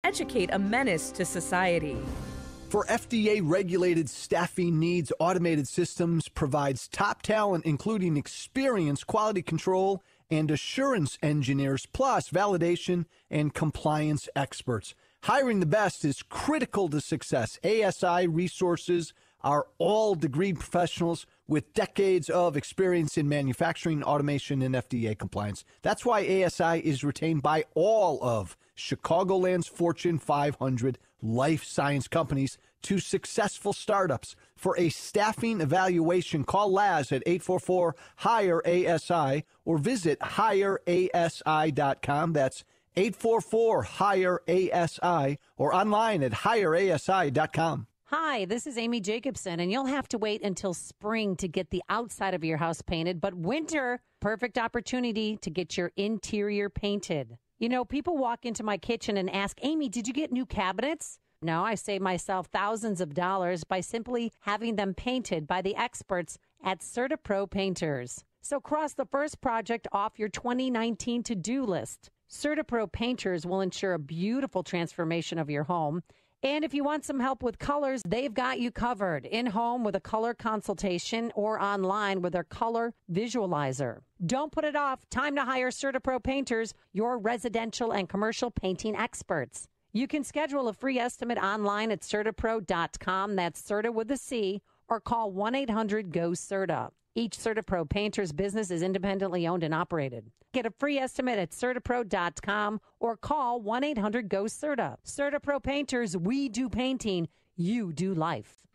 educate a menace to society. For FDA-regulated staffing needs, Automated Systems provides top talent, including experienced quality control and assurance engineers, plus validation and compliance experts. Hiring the best is critical to success. ASI resources are all degree professionals with decades of experience in manufacturing, automation, and FDA compliance. That's why ASI is retained by all of Chicagoland's Fortune 500 life science companies to successful startups. For a staffing evaluation, call Laz at 844-HIRE-ASI or visit hireasi.com. That's 844-HIRE-ASI or online at hireasi.com. Hi, this is Amy Jacobson, and you'll have to wait until spring to get the outside of your house painted, but winter, perfect opportunity to get your interior painted. You know, people walk into my kitchen and ask, Amy, did you get new cabinets? No, I save myself thousands of dollars by simply having them painted by the experts at CertaPro Painters. So cross the first project off your 2019 to-do list. CertaPro Painters will ensure a beautiful transformation of your home. And if you want some help with colors, they've got you covered. In-home with a color consultation or online with their color visualizer. Don't put it off. Time to hire CertaPro Painters, your residential and commercial painting experts. You can schedule a free estimate online at CertaPro.com. That's Certa with a C, or call 1-800-GO-CERTA. Each CertaPro Painters business is independently owned and operated. Get a free estimate at CertaPro.com or call 1-800-GO-CERTA. CertaPro Painters, we do painting, you do life.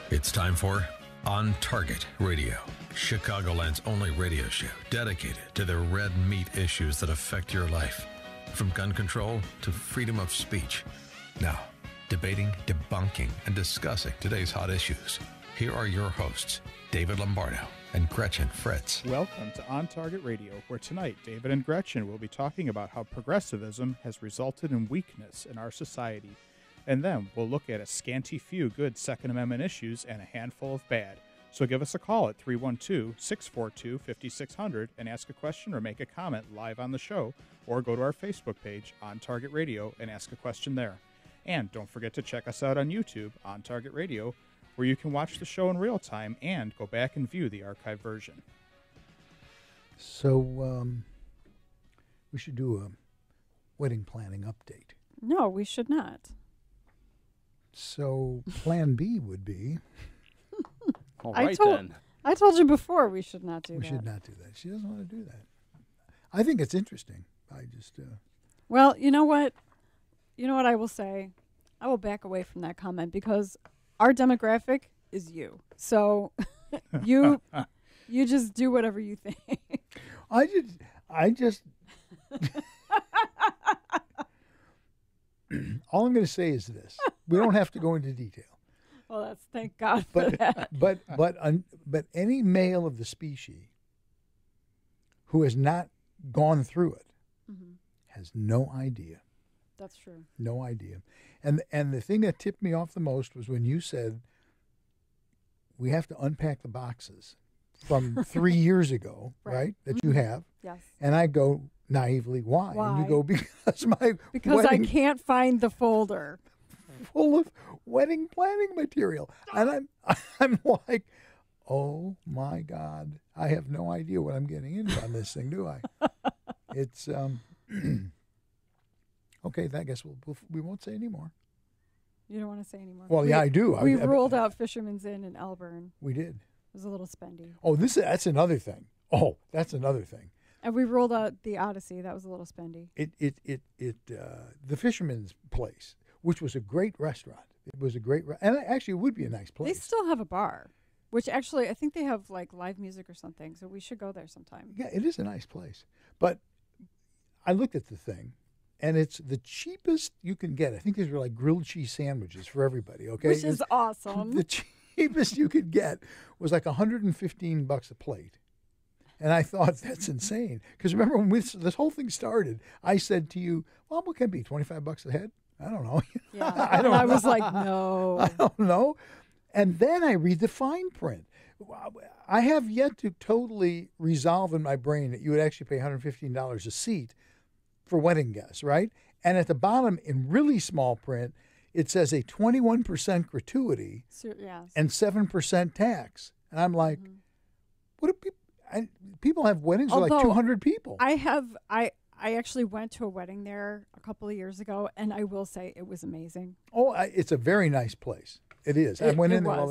It's time for On Target Radio, Chicagoland's only radio show dedicated to the red meat issues that affect your life, from gun control to freedom of speech. Now, debating, debunking, and discussing today's hot issues. Here are your hosts, David Lombardo and Gretchen Fritz. Welcome to On Target Radio, where tonight David and Gretchen will be talking about how progressivism has resulted in weakness in our society. And then we'll look at a scanty few good Second Amendment issues and a handful of bad. So give us a call at 312-642-5600 and ask a question or make a comment live on the show, or go to our Facebook page, On Target Radio, and ask a question there. And don't forget to check us out on YouTube, On Target Radio, where you can watch the show in real time and go back and view the archive version. So, we should do a wedding planning update. No, we should not. So, plan B would be... All right, then. I told you before we should not do that. We should not do that. She doesn't want to do that. I think it's interesting. I just... Well, you know what? You know what I will say? I will back away from that comment because... our demographic is you. So you just do whatever you think. I just all I'm going to say is this. We don't have to go into detail. Well, that's thank God for that. But any male of the species who has not gone through it has no idea. That's true. No idea. And the thing that tipped me off the most was when you said we have to unpack the boxes from 3 years ago, right? That you have. Yes. And I go naively, why? And you go, because I can't find the folder full of wedding planning material. And I'm like, oh my God, I have no idea what I'm getting into on this thing, do I? It's okay, I guess we won't say anymore. You don't want to say anymore? Well, yeah, I do. We ruled out Fisherman's Inn in Elburn. We did. It was a little spendy. Oh, that's another thing. Oh, that's another thing. And we ruled out the Odyssey. That was a little spendy. The Fisherman's Place, which was a great restaurant. It was a great, and actually it would be a nice place. They still have a bar, which actually I think they have like live music or something. So we should go there sometime. Yeah, it is a nice place. But I looked at the thing. And it's the cheapest you can get. I think these were like grilled cheese sandwiches for everybody, okay? Which is awesome. The cheapest you could get was like $115 a plate. And I thought, that's insane. Because remember, when this whole thing started, I said to you, well, what can it be, $25 a head? I don't know. Yeah. I was like, no. I don't know. And then I read the fine print. I have yet to totally resolve in my brain that you would actually pay $115 a seat for wedding guests, right? And at the bottom, in really small print, it says a 21% gratuity and 7% tax. And I'm like, what do people have weddings with like 200 people? I actually went to a wedding there a couple of years ago, and I will say it was amazing. Oh, it's a very nice place. It is. I went in there while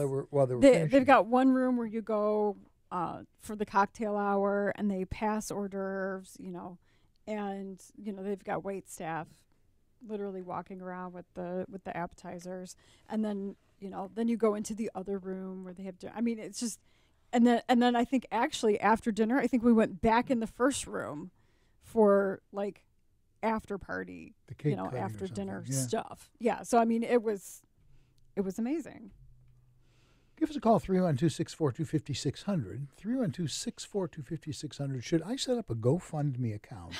they were finishing. They've got one room where you go for the cocktail hour, and they pass hors d'oeuvres, and they've got wait staff literally walking around with the appetizers, and then then you go into the other room where they have it's just, and then I think actually after dinner, I think we went back in the first room for like after party, the cake after dinner stuff. Yeah, so it was amazing. Give us a call, 312-642-5600. 312-642-5600. Should I set up a GoFundMe account?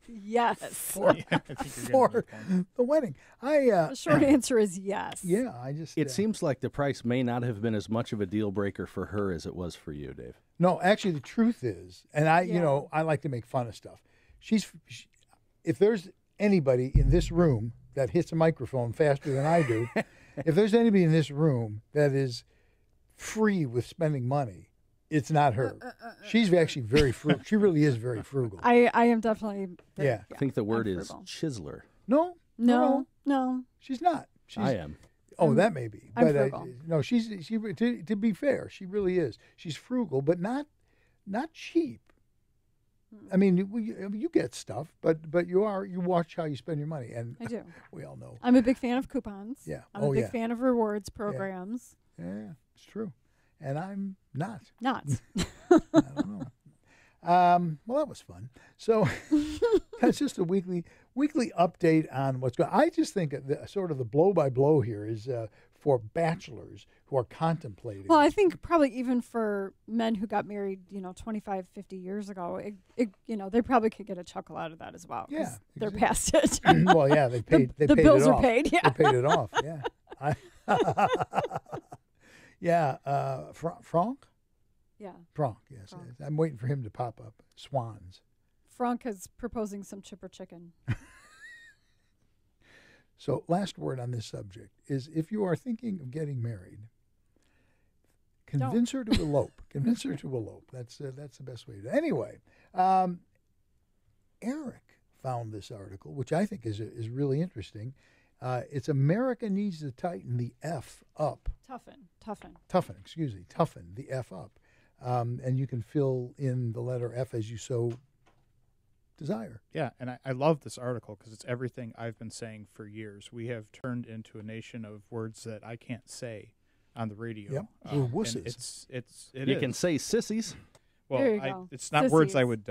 Yes. For the wedding. The short answer is yes. Yeah, It seems like the price may not have been as much of a deal breaker for her as it was for you, Dave. No, actually, the truth is, and I like to make fun of stuff. If there's anybody in this room that hits a microphone faster than I do, if there's anybody in this room that is free with spending money, it's not her. She's actually very frugal. She really is very frugal. I am definitely. I think the word is chiseler. No. She's not. I am. Oh, that may be. I'm But frugal. no, she to be fair, she really is. She's frugal, but not cheap. I mean, you get stuff, but you watch how you spend your money, and I do. We all know. I'm a big fan of coupons. Yeah. I'm a big fan of rewards programs. Yeah, it's true, and I'm not. Not. I don't know. Well, that was fun. So that's just a weekly update on what's going on. I just think sort of the blow by blow here is for bachelors who are contemplating. Well, I think probably even for men who got married, 25, 50 years ago, they probably could get a chuckle out of that as well. Yeah, they're past it. Well, yeah, they paid. The paid bills it are off. paid. Yeah, they paid it off. Yeah. Franck. Yeah. Franck. Yes, Franck. I'm waiting for him to pop up. Swans. Franck is proposing some chipper chicken. So, last word on this subject is: if you are thinking of getting married, convince her to elope. Convince her to elope. That's the best way to. Anyway, Eric found this article, which I think is really interesting. It's America needs to tighten the F up. Toughen the F up, and you can fill in the letter F as you so desire. Yeah, and I love this article because it's everything I've been saying for years. We have turned into a nation of words that I can't say on the radio. Yep, we're wusses. You can say sissies. Well, there you go. It's not Sissies. words I would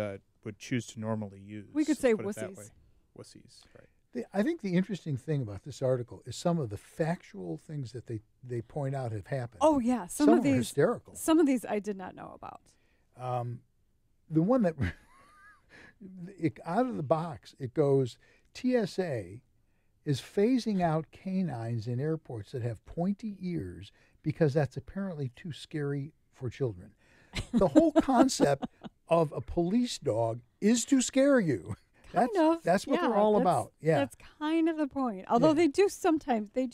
choose to normally use. We could say put it that wussies. way. Wussies, right. I think the interesting thing about this article is some of the factual things that they point out have happened. Oh yeah, some of them are these hysterical. Some of these I did not know about. The one that out of the box it goes, TSA is phasing out canines in airports that have pointy ears because that's apparently too scary for children. The whole concept of a police dog is to scare you. That's what they're all about. Yeah, that's kind of the point. Although they do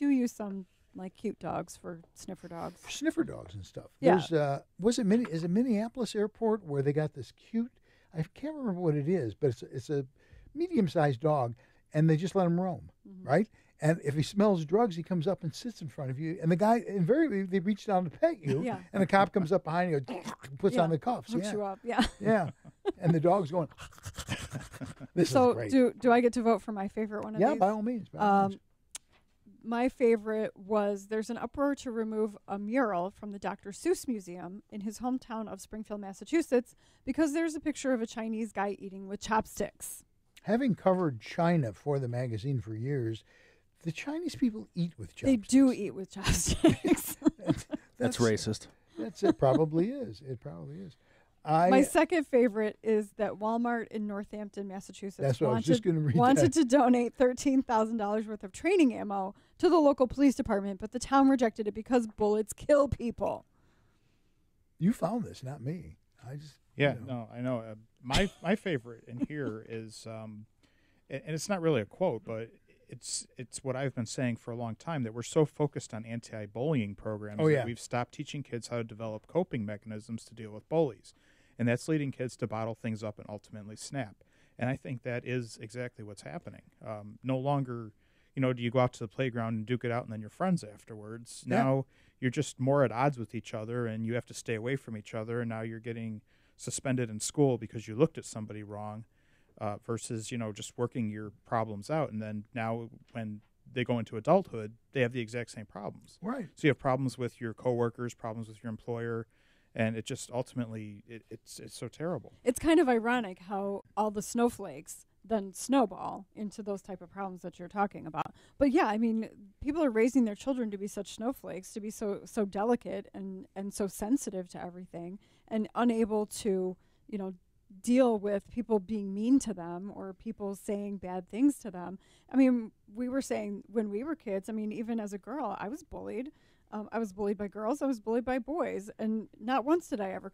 use some like cute dogs for sniffer dogs. Sniffer dogs and stuff. Yeah. There's is it Minneapolis Airport where they got this cute, I can't remember what it is, but it's a medium-sized dog, and they just let him roam, right? And if he smells drugs, he comes up and sits in front of you. And the guy, invariably, they reach down to pet you, and the cop comes up behind you and puts on the cuffs. Hooks you up, yeah. Yeah. And the dog's going, this is great. So do I get to vote for my favorite one of these? Yeah, by all means. My favorite was there's an uproar to remove a mural from the Dr. Seuss Museum in his hometown of Springfield, Massachusetts, because there's a picture of a Chinese guy eating with chopsticks. Having covered China for the magazine for years, the Chinese people eat with chopsticks. They do eat with chopsticks. That's racist. It probably is. It probably is. My second favorite is that Walmart in Northampton, Massachusetts that's what I was just going to read wanted to donate $13,000 worth of training ammo to the local police department, but the town rejected it because bullets kill people. You found this, not me. No, I know. My favorite in here is and it's not really a quote, but it's what I've been saying for a long time, that we're so focused on anti-bullying programs that we've stopped teaching kids how to develop coping mechanisms to deal with bullies. And that's leading kids to bottle things up and ultimately snap. And I think that is exactly what's happening. No longer, do you go out to the playground and duke it out and then you're friends afterwards? Yeah. Now you're just more at odds with each other and you have to stay away from each other. And now you're getting suspended in school because you looked at somebody wrong. Versus, just working your problems out. And then now when they go into adulthood, they have the exact same problems. Right. So you have problems with your coworkers, problems with your employer, and it just ultimately, it's so terrible. It's kind of ironic how all the snowflakes then snowball into those type of problems that you're talking about. But yeah, I mean, people are raising their children to be such snowflakes, to be so delicate and so sensitive to everything and unable to, deal with people being mean to them or people saying bad things to them. I mean, we were saying when we were kids, I mean, even as a girl, I was bullied. I was bullied by girls. I was bullied by boys. And not once did I ever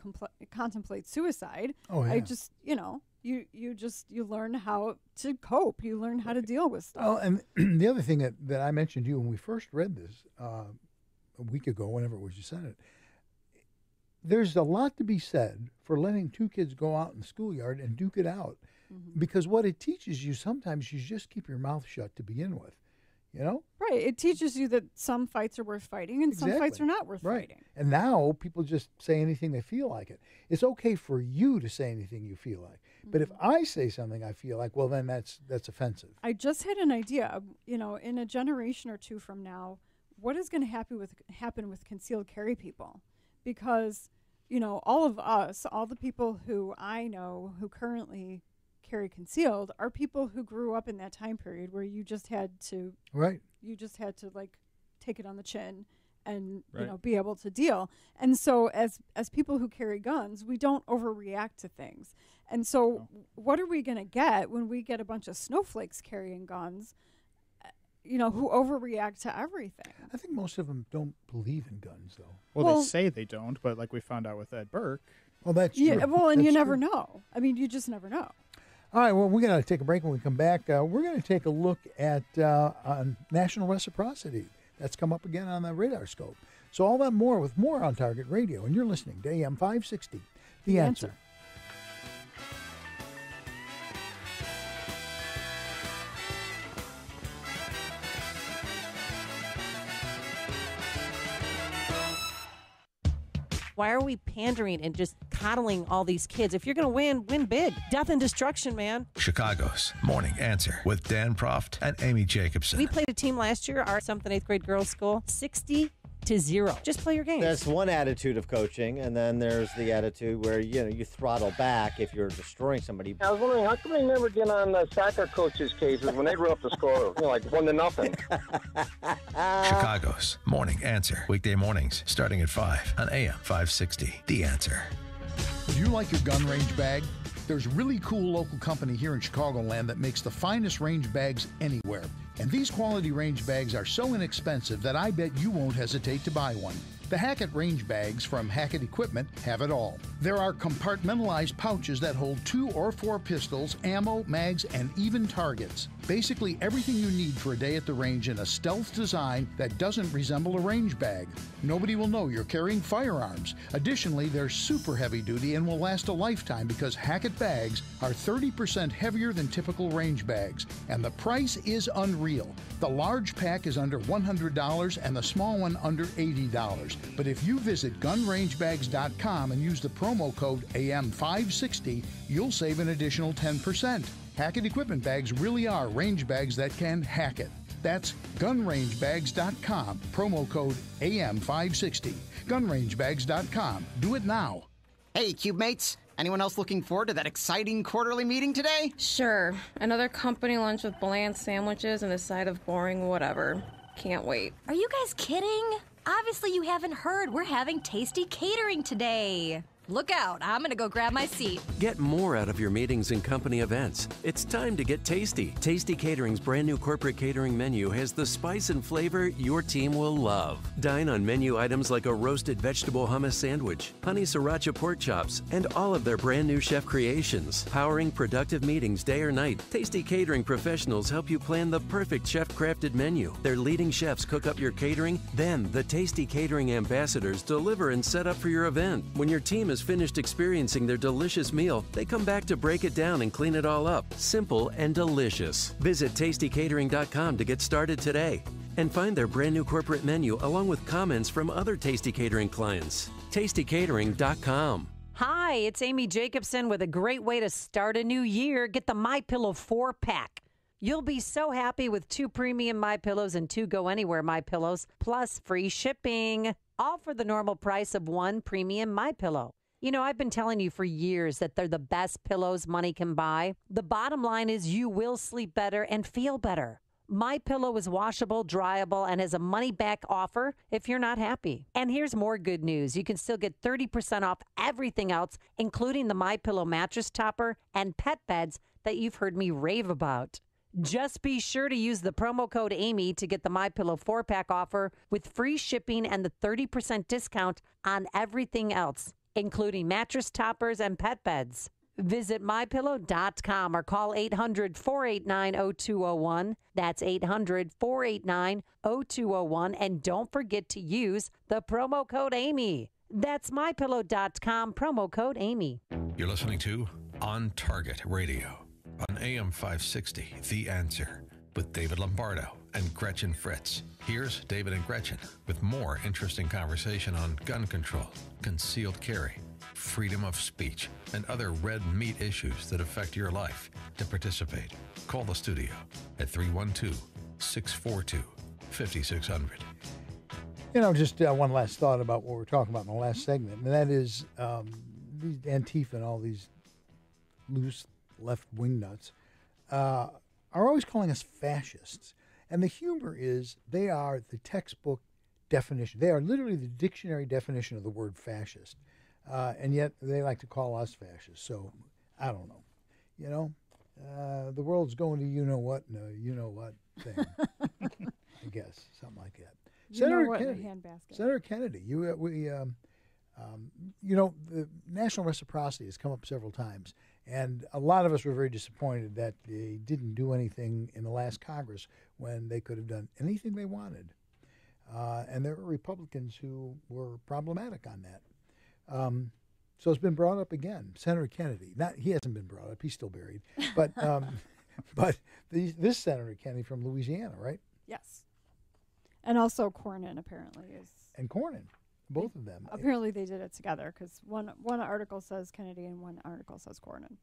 contemplate suicide. Oh, yeah. I just, you learn how to cope. You learn how to deal with stuff. Well, and the other thing that I mentioned to you when we first read this a week ago, whenever it was you sent it, there's a lot to be said for letting two kids go out in the schoolyard and duke it out. Mm-hmm. Because what it teaches you, sometimes you just keep your mouth shut to begin with, Right. It teaches you that some fights are worth fighting and some fights are not worth fighting. And now people just say anything they feel like it. It's okay for you to say anything you feel like. Mm-hmm. But if I say something I feel like, well, then that's offensive. I just had an idea, in a generation or two from now, what is going to happen with concealed carry people? Because, all of us, all the people who I know who currently carry concealed are people who grew up in that time period where you just had to take it on the chin and be able to deal. And so as people who carry guns, we don't overreact to things. And so what are we going to get when we get a bunch of snowflakes carrying guns, who overreact to everything? I think most of them don't believe in guns, though. Well, they say they don't, but like we found out with Ed Burke. Well, that's true. Yeah, well, and that's you never true. know. I mean, you just never know. All right, well, we're going to take a break. When we come back, we're going to take a look at on national reciprocity. That's come up again on the radar scope. So all that more with more on Target Radio, and you're listening to AM 560, The Answer. Why are we pandering and just coddling all these kids? If you're going to win big. Death and destruction, man. Chicago's Morning Answer with Dan Proft and Amy Jacobson. We played a team last year, our 7th and 8th grade girls' school, 60-0. Just play your games. That's one attitude of coaching, and then there's the attitude where you throttle back if you're destroying somebody. I was wondering, how come they never get on the soccer coaches' cases when they run up the score, like 1-0? Chicago's Morning Answer, weekday mornings starting at 5 on AM 560. The Answer. Do you like your gun range bag? There's a really cool local company here in Chicagoland that makes the finest range bags anywhere. And these quality range bags are so inexpensive that I bet you won't hesitate to buy one. The Hackett range bags from Hackett Equipment have it all. There are compartmentalized pouches that hold 2 or 4 pistols, ammo, mags, and even targets. Basically everything you need for a day at the range in a stealth design that doesn't resemble a range bag. Nobody will know you're carrying firearms. Additionally, they're super heavy duty and will last a lifetime because Hackett bags are 30% heavier than typical range bags. And the price is unreal. The large pack is under $100 and the small one under $80. But if you visit gunrangebags.com and use the promo code AM560, you'll save an additional 10%. Hackett Equipment bags really are range bags that can hack it. That's gunrangebags.com, promo code AM560. Gunrangebags.com. Do it now. Hey, Cube mates. Anyone else looking forward to that exciting quarterly meeting today? Sure. Another company lunch with bland sandwiches and a side of boring whatever. Can't wait. Are you guys kidding? Obviously you haven't heard. We're having tasty catering today. Look out, I'm going to go grab my seat. Get more out of your meetings and company events. It's time to get tasty. Tasty Catering's brand new corporate catering menu has the spice and flavor your team will love. Dine on menu items like a roasted vegetable hummus sandwich, honey sriracha pork chops, and all of their brand new chef creations. Powering productive meetings day or night, Tasty Catering professionals help you plan the perfect chef-crafted menu. Their leading chefs cook up your catering, then the Tasty Catering ambassadors deliver and set up for your event. When your team is finished experiencing their delicious meal, they come back to break it down and clean it all up. Simple and delicious. Visit tastycatering.com to get started today and find their brand new corporate menu along with comments from other Tasty Catering clients. tastycatering.com. Hi, it's Amy Jacobson with a great way to start a new year. Get the MyPillow 4-pack. You'll be so happy with 2 premium MyPillows and 2 Go Anywhere MyPillows, plus free shipping. All for the normal price of 1 premium MyPillow. You know, I've been telling you for years that they're the best pillows money can buy. The bottom line is you will sleep better and feel better. MyPillow is washable, dryable, and has a money-back offer if you're not happy. And here's more good news. You can still get 30% off everything else, including the MyPillow mattress topper and pet beds that you've heard me rave about. Just be sure to use the promo code Amy to get the MyPillow 4-pack offer with free shipping and the 30% discount on everything else, including mattress toppers and pet beds. Visit MyPillow.com or call 800-489-0201. That's 800-489-0201. And don't forget to use the promo code Amy. That's MyPillow.com, promo code Amy. You're listening to On Target Radio on AM 560, The Answer, with David Lombardo and Gretchen Fritz. Here's David and Gretchen with more interesting conversation on gun control, concealed carry, freedom of speech, and other red meat issues that affect your life. To participate, call the studio at 312-642-5600. You know, just one last thought about what we're talking about in the last segment, and that is these Antifa and all these loose left-wing nuts are always calling us fascists. And the humor is they are the textbook definition. They are literally the dictionary definition of the word fascist. And yet they like to call us fascists. So I don't know. You know, the world's going to you-know-what and a you-know-what thing. I guess, something like that. Senator Kennedy, Senator Kennedy, you know, the national reciprocity has come up several times, and a lot of us were very disappointed that they didn't do anything in the last Congress when they could have done anything they wanted. And there were Republicans who were problematic on that. So it's been brought up again. Senator Kennedy, he hasn't been brought up; he's still buried. But this Senator Kennedy from Louisiana, right? Yes. And also Cornyn apparently is. And Cornyn, both of them. Apparently they did it together because one article says Kennedy and one article says Cornyn.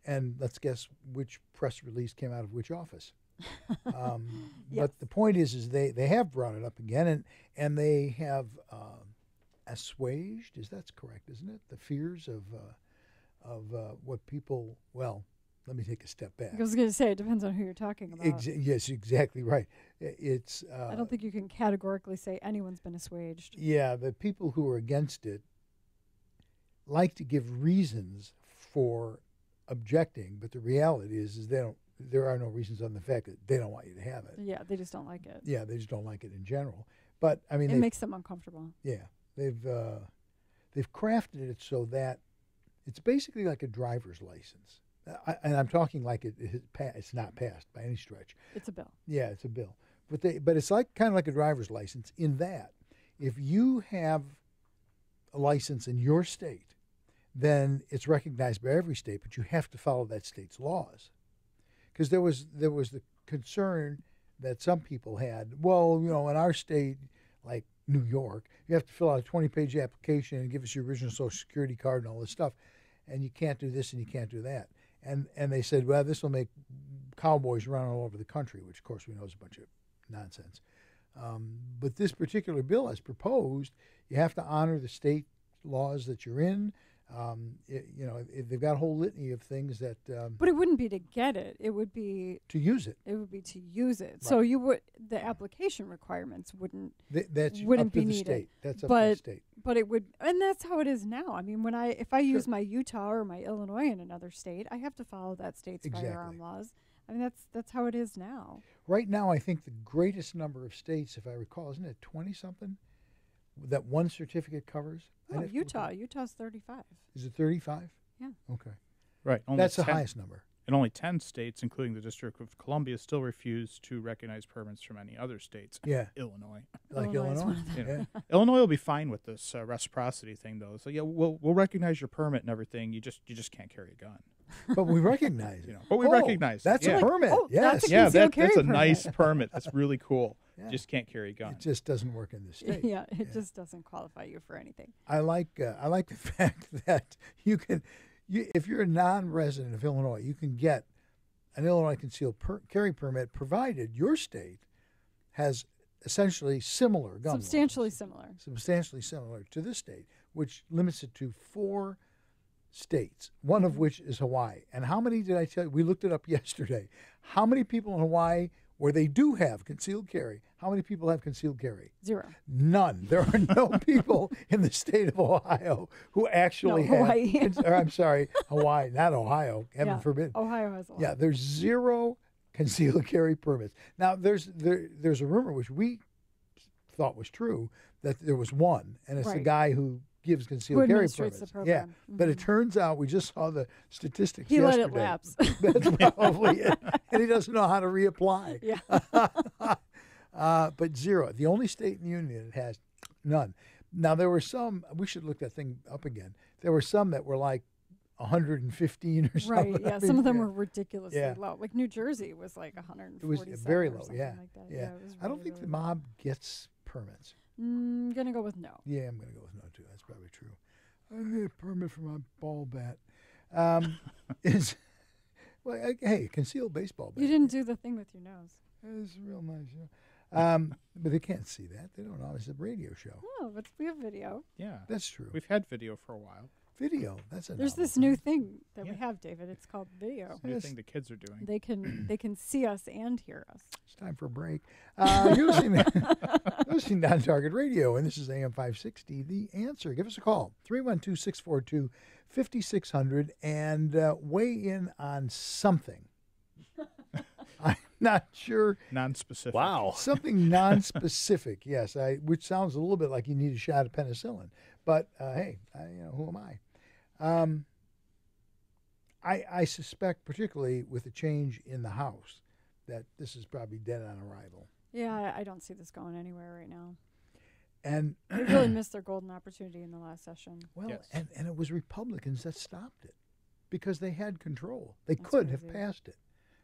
And let's guess which press release came out of which office. Yes. But the point is they have brought it up again, and they have assuaged. That's correct, isn't it? The fears of what people. Well, let me take a step back. I was going to say it depends on who you're talking about. Yes, exactly right. It's. I don't think you can categorically say anyone's been assuaged. Yeah, the people who are against it like to give reasons for objecting, but the reality is they don't. There are no reasons on the fact that they don't want you to have it. Yeah, they just don't like it. Yeah, they just don't like it in general. But I mean, it makes them uncomfortable. Yeah, they've crafted it so that it's basically like a driver's license. And I'm talking like it's not passed by any stretch. It's a bill. Yeah, it's a bill. But it's like kind of like a driver's license in that if you have a license in your state, then it's recognized by every state, but you have to follow that state's laws. Because there was the concern that some people had. Well, you know, in our state, like New York, you have to fill out a 20-page application and give us your original Social Security card and all this stuff, and you can't do this and you can't do that. And they said, well, this will make cowboys run all over the country, which, of course, we know is a bunch of nonsense. But this particular bill, as proposed, you have to honor the state laws that you're in. They've got a whole litany of things that. But it wouldn't be to get it. It would be to use it. It would be to use it. Right. So the application requirements wouldn't that's wouldn't up to be the needed. state. That's up but, to the state. But it would, and that's how it is now. I mean, if I use my Utah or my Illinois in another state, I have to follow that state's firearm laws. I mean, that's how it is now. Right now, I think the greatest number of states, if I recall, isn't it 20-something, that one certificate covers? Oh, Utah's 35. Is it 35? Yeah. Okay. Right. That's the highest number. And only 10 states, including the District of Columbia, still refuse to recognize permits from any other states. Yeah. Illinois. Like Illinois. Yeah. Illinois will be fine with this reciprocity thing, though. So, yeah, we'll recognize your permit and everything. You just can't carry a gun. But we recognize it. But we recognize that's it. a permit. Yes. That's a nice permit. That's really cool. Yeah. Just can't carry a gun. It just doesn't work in the state. Yeah, it just doesn't qualify you for anything. I like the fact that you can, if you're a non-resident of Illinois, you can get an Illinois concealed carry permit provided your state has essentially similar gun laws. Substantially similar to this state, which limits it to 4 states, one of which is Hawaii. And how many did I tell you? We looked it up yesterday. How many people in Hawaii, where they do have concealed carry, how many people have concealed carry? 0. None. There are no people in the state of Ohio who actually have. Hawaii. I'm sorry, Hawaii, not Ohio. Heaven forbid. Ohio has a lot. Yeah, there's 0 concealed carry permits. Now, there's a rumor, which we thought was true, that there was one, and it's the guy who gives concealed carry permits. The program. Yeah, but it turns out we just saw the statistics he yesterday. let it lapse. That's probably it, and he doesn't know how to reapply. Yeah. But 0. The only state in the union that has none. Now there were some. We should look that thing up again. There were some that were like 115 or something. Right. Yeah. Some of them were ridiculously low. Like New Jersey was like 140. It was very low. Yeah. Like that. Yeah. It was I don't think the mob gets permits. I'm gonna go with no. Yeah, I'm gonna go with no too. That's probably true. I need a permit for my ball bat. Hey, concealed baseball bat. You didn't do the thing with your nose. It's real nice. Yeah. But they can't see that. They don't know. It's a radio show. No, but we have video. Yeah, that's true. We've had video for a while. Video. That's a. There's this new thing that we have, David. It's called video. It's a new thing the kids are doing. They can see us and hear us. It's time for a break. You're listening to On Target Radio, and this is AM 560. The Answer. Give us a call 312-642-5600 and weigh in on something. I'm not sure. Non-specific. Wow. Something non-specific, yes. Which sounds a little bit like you need a shot of penicillin. But, hey, who am I? I suspect, particularly with the change in the House, that this is probably dead on arrival. Yeah, I don't see this going anywhere right now. And they really missed their golden opportunity in the last session. Well, yes. and it was Republicans that stopped it because they had control. They could have passed it.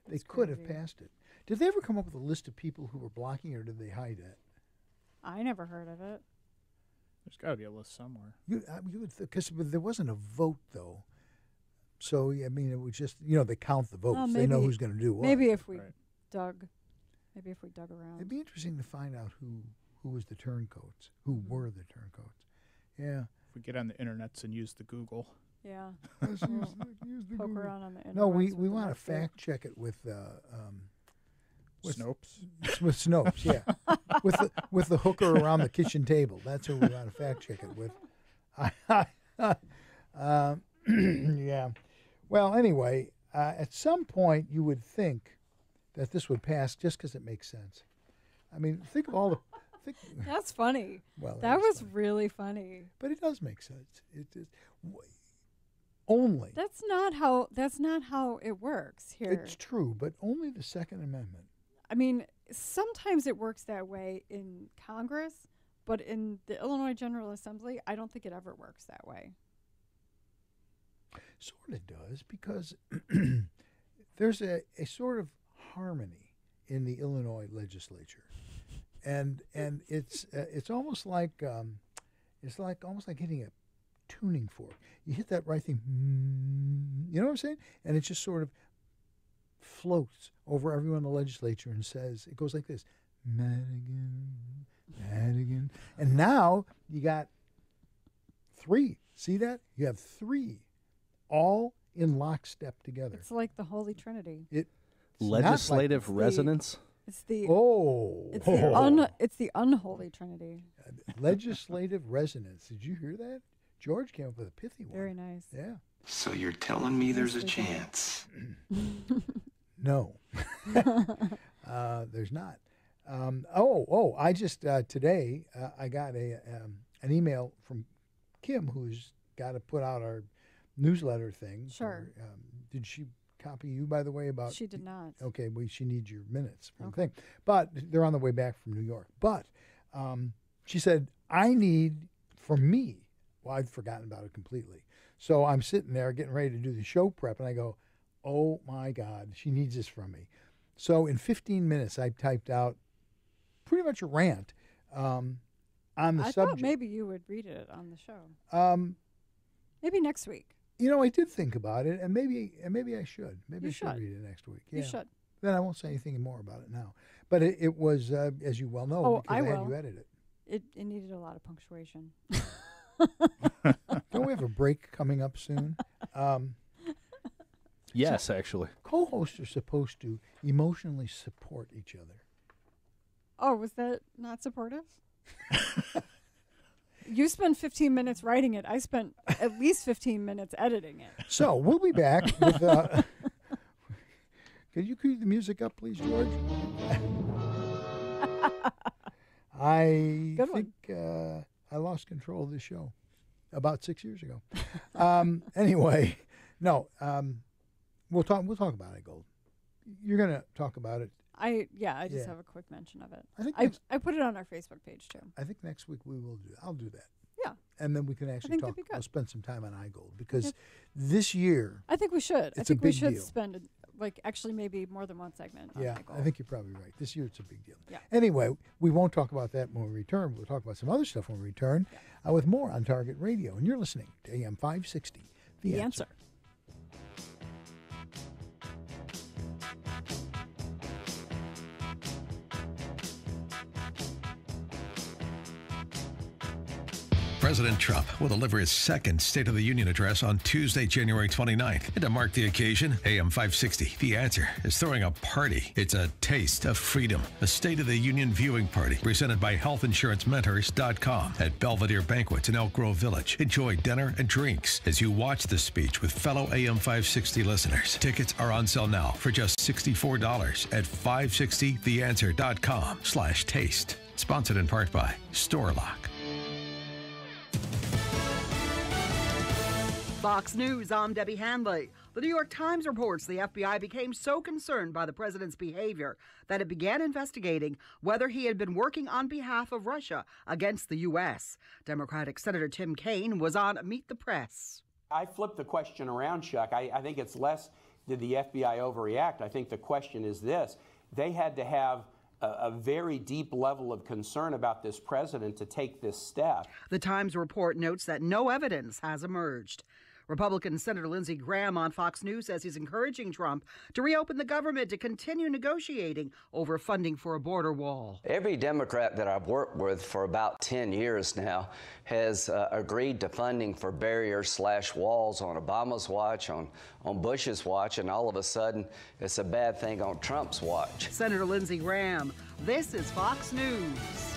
They could have passed it. Did they ever come up with a list of people who were blocking it, or did they hide it? I never heard of it. There's got to be a list somewhere. Because there wasn't a vote, though. So, I mean, it was just, they count the votes. They know who's going to do what. Maybe if we dug around. It'd be interesting to find out who was the turncoats, who were the turncoats. Yeah. If we get on the internets and use the Google. Yeah. Use the Poke Google. around on the internet. No, we want to fact check it with Snopes. With Snopes, yeah. with the hooker around the kitchen table. That's who we want to fact check it with. Yeah. Well, anyway, at some point you would think that this would pass just because it makes sense. I mean, think of all the. That's funny. Well, that was really funny. But it does make sense. Only. That's not how it works here. It's true, but only the Second Amendment. I mean, sometimes it works that way in Congress, but in the Illinois General Assembly, I don't think it ever works that way. Sort of does, because there's a sort of harmony in the Illinois legislature, and it's almost like almost like hitting a tuning fork. You hit that right thing, you know what I'm saying? And it just sort of floats over everyone in the legislature and says, it goes like this, Madigan. And now you got 3. See that? You have 3 all in lockstep together. It's like the Holy Trinity. Legislative resonance? It's the it's the unholy Trinity. Legislative resonance. Did you hear that? George came up with a pithy one. Very nice. Yeah. So you're telling me there's a chance? No. There's not. I just today I got an email from Kim, who's got to put out our newsletter thing. Sure. Did she copy you, by the way, about? She did not. Okay, well, she needs your minutes from the thing. But they're on the way back from New York. But she said, I need, for me, well, I'd forgotten about it completely. So I'm sitting there getting ready to do the show prep, and I go, oh, my God, she needs this from me. So in 15 minutes, I typed out pretty much a rant on the subject. I thought maybe you would read it on the show. Maybe next week. You know, I did think about it, and maybe I should. Maybe You I should should. read it next week. Yeah. You should. Then I won't say anything more about it now. But it was, as you well know, because I had you edit it. It needed a lot of punctuation. Don't we have a break coming up soon? Yes, actually. Co-hosts are supposed to emotionally support each other. Oh, was that not supportive? You spent 15 minutes writing it. I spent at least 15 minutes editing it. So we'll be back with. Could you cue the music up, please, George? I think I lost control of the show about 6 years ago. Anyway, no. We'll talk about it, Gold. You're going to talk about it. I just have a quick mention of it. I put it on our Facebook page too. I think next week I'll do that. Yeah. And then we can actually talk. We'll spend some time on iGold because Okay. this year I think we should. It's a big we should deal. spend actually maybe more than one segment. On Yeah, iGold. I think you're probably right. This year it's a big deal. Yeah. Anyway, we won't talk about that when we return. We'll talk about some other stuff when we return with more on Target Radio. And you're listening to AM 560. The Answer. President Trump will deliver his second State of the Union address on Tuesday, January 29th. And to mark the occasion, AM 560, The Answer, is throwing a party. It's a taste of freedom, a State of the Union viewing party presented by healthinsurancementors.com at Belvedere Banquets in Elk Grove Village. Enjoy dinner and drinks as you watch the speech with fellow AM 560 listeners. Tickets are on sale now for just $64 at 560theanswer.com/taste. Sponsored in part by Storelock. Fox News, I'm Debbie Hanley. The New York Times reports the FBI became so concerned by the president's behavior that it began investigating whether he had been working on behalf of Russia against the U.S. Democratic Senator Tim Kaine was on Meet the Press. I flipped the question around, Chuck. I think it's less, did the FBI overreact? I think the question is this. They had to have a very deep level of concern about this president to take this step. The Times report notes that no evidence has emerged. Republican Senator Lindsey Graham on Fox News says he's encouraging Trump to reopen the government to continue negotiating over funding for a border wall. Every Democrat that I've worked with for about 10 years now has agreed to funding for barriers/walls on Obama's watch, on Bush's watch, and all of a sudden it's a bad thing on Trump's watch. Senator Lindsey Graham, this is Fox News.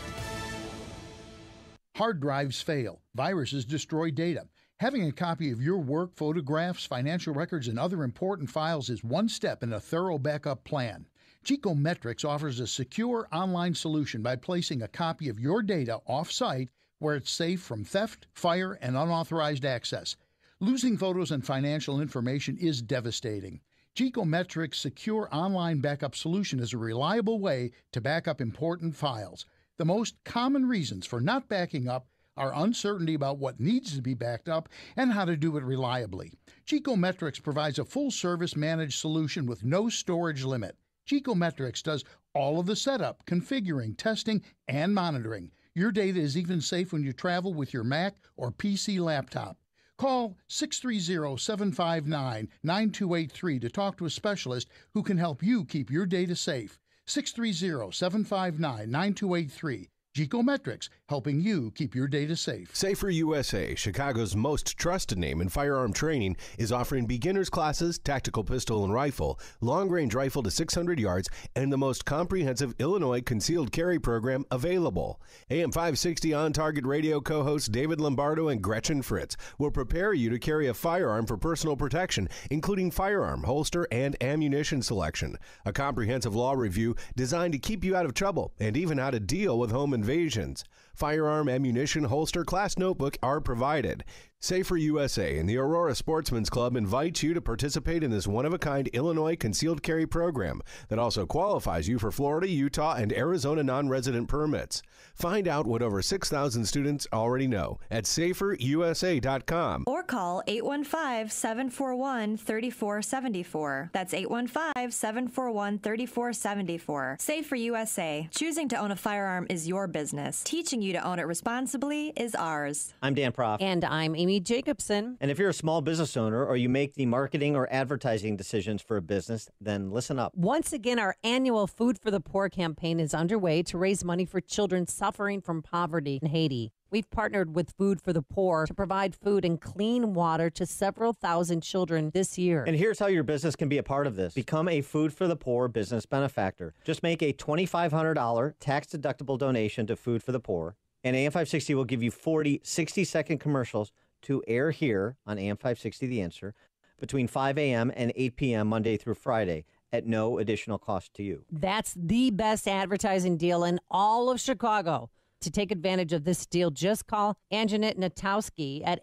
Hard drives fail. Viruses destroy data. Having a copy of your work, photographs, financial records, and other important files is one step in a thorough backup plan. Geekometrics offers a secure online solution by placing a copy of your data off-site where it's safe from theft, fire, and unauthorized access. Losing photos and financial information is devastating. Geekometrics' secure online backup solution is a reliable way to back up important files. The most common reasons for not backing up are uncertainty about what needs to be backed up and how to do it reliably. Geekometrics provides a full-service managed solution with no storage limit. Geekometrics does all of the setup, configuring, testing, and monitoring. Your data is even safe when you travel with your Mac or PC laptop. Call 630-759-9283 to talk to a specialist who can help you keep your data safe. 630-759-9283. Gecometrics, helping you keep your data safe. Safer USA, Chicago's most trusted name in firearm training, is offering beginners classes, tactical pistol and rifle, long-range rifle to 600 yards, and the most comprehensive Illinois concealed carry program available. AM 560 On Target Radio co-hosts David Lombardo and Gretchen Fritz will prepare you to carry a firearm for personal protection, including firearm, holster, and ammunition selection. A comprehensive law review designed to keep you out of trouble and even how to deal with home invasions. Firearm, ammunition, holster, class notebook are provided. Safer USA and the Aurora Sportsman's Club invite you to participate in this one-of-a-kind Illinois concealed carry program that also qualifies you for Florida, Utah, and Arizona non-resident permits. Find out what over 6,000 students already know at saferusa.com. Or call 815-741-3474. That's 815-741-3474. Safer USA. Choosing to own a firearm is your business. Teaching you to own it responsibly is ours. I'm Dan Proft. And I'm Amy Jacobson. And if you're a small business owner or you make the marketing or advertising decisions for a business, then listen up. Once again, our annual Food for the Poor campaign is underway to raise money for children suffering from poverty in Haiti. We've partnered with Food for the Poor to provide food and clean water to several thousand children this year. And here's how your business can be a part of this. Become a Food for the Poor business benefactor. Just make a $2,500 tax-deductible donation to Food for the Poor, and AM 560 will give you 40 60-second commercials to air here on AM 560 The Answer between 5 a.m. and 8 p.m. Monday through Friday at no additional cost to you. That's the best advertising deal in all of Chicago. To take advantage of this deal, just call Anjanette Natowski at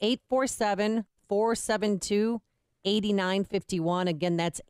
847-472-8951. Again, that's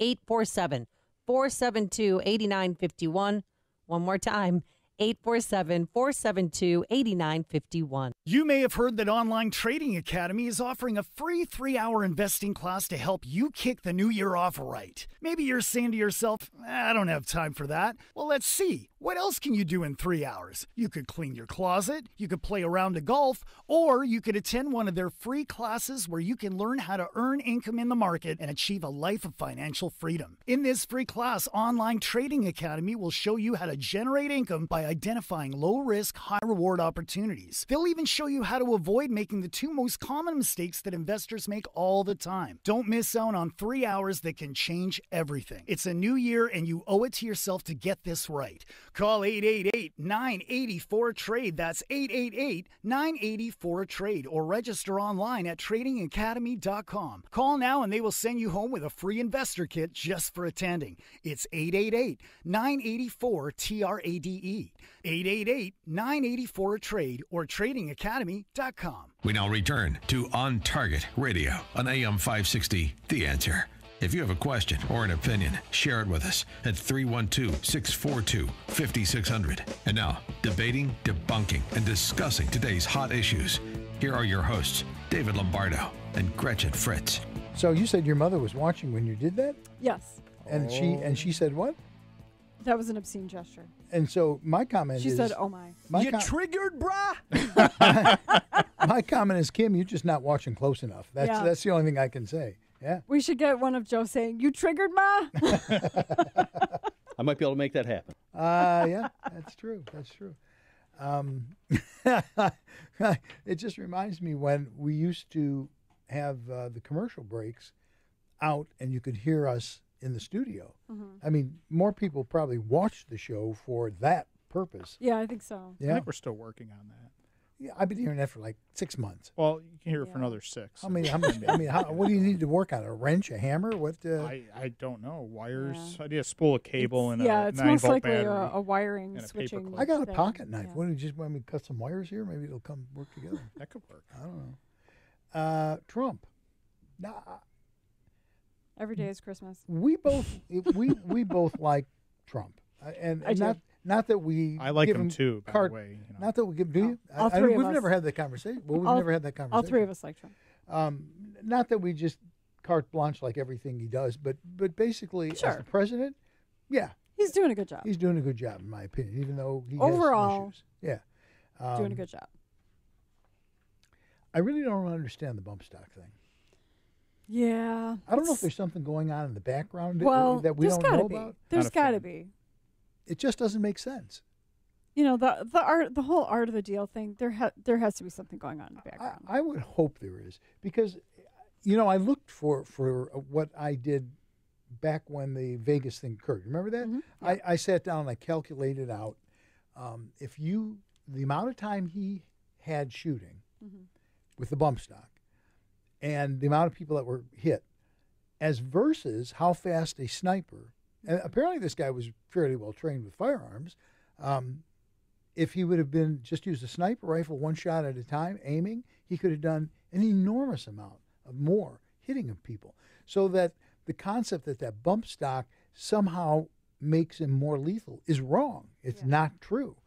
847-472-8951. One more time, 847-472-8951. You may have heard that Online Trading Academy is offering a free 3-hour investing class to help you kick the new year off right. Maybe you're saying to yourself, I don't have time for that. Well, let's see. What else can you do in 3 hours? You could clean your closet, you could play a round of golf, or you could attend one of their free classes where you can learn how to earn income in the market and achieve a life of financial freedom. In this free class, Online Trading Academy will show you how to generate income by identifying low-risk, high-reward opportunities. They'll even show you how to avoid making the two most common mistakes that investors make all the time. Don't miss out on 3 hours that can change everything. It's a new year, and you owe it to yourself to get this right. Call 888-984-TRADE. That's 888-984-TRADE. Or register online at tradingacademy.com. Call now and they will send you home with a free investor kit just for attending. It's 888-984-TRADE. 888-984-TRADE or tradingacademy.com. We now return to On Target Radio on AM 560, The Answer. If you have a question or an opinion, share it with us at 312-642-5600. And now, debating, debunking, and discussing today's hot issues. Here are your hosts, David Lombardo and Gretchen Fritz. So you said your mother was watching when you did that? Yes. And she said what? That was an obscene gesture. And so my comment She is... said, oh my. You triggered, brah? My comment is, Kim, you're just not watching close enough. That's the only thing I can say. Yeah. We should get one of Joe saying, you triggered, Ma? I might be able to make that happen. Yeah, that's true. That's true. It just reminds me when we used to have the commercial breaks out and you could hear us in the studio. Mm-hmm. I mean, more people probably watched the show for that purpose. Yeah, I think so. Yeah. I think we're still working on that. Yeah, I've been hearing that for like 6 months. Well, you can hear it for another 6. How much? What do you need to work on? A wrench, a hammer? What? I don't know. Wires. I need a spool of cable and a it's 9-volt most likely battery a wiring and a switching. paperclip. I got a thing. pocket knife. Yeah. What do you just want me to cut some wires here? Maybe it'll come work together. That could work. I don't know. Trump. Now, Every day is Christmas. we both like Trump, and I do. not that we. I like give him too. By carte- the way, you know. Not that we give. Do you? All three of we've us. never had that conversation. Well, we've never had that conversation. All three of us like Trump. Not that we just carte blanche like everything he does, but basically as the president, yeah, He's doing a good job. he's doing a good job in my opinion, even though he has Overall, some issues. Yeah, doing a good job. I really don't understand the bump stock thing. Yeah. I don't know if there's something going on in the background Well, that we there's don't gotta know be. about. There's got to be. It just doesn't make sense. the whole art of the deal thing. There has to be something going on in the background. I would hope there is, because I looked for what I did back when the Vegas thing occurred. Remember that? Mm-hmm. I sat down and I calculated out the amount of time he had shooting with the bump stock and the amount of people that were hit, as versus how fast a sniper, and apparently this guy was fairly well trained with firearms, if he would have been just used a sniper rifle one shot at a time, aiming, he could have done an enormous amount of more hitting of people. So that the concept that bump stock somehow makes him more lethal is wrong. It's not true.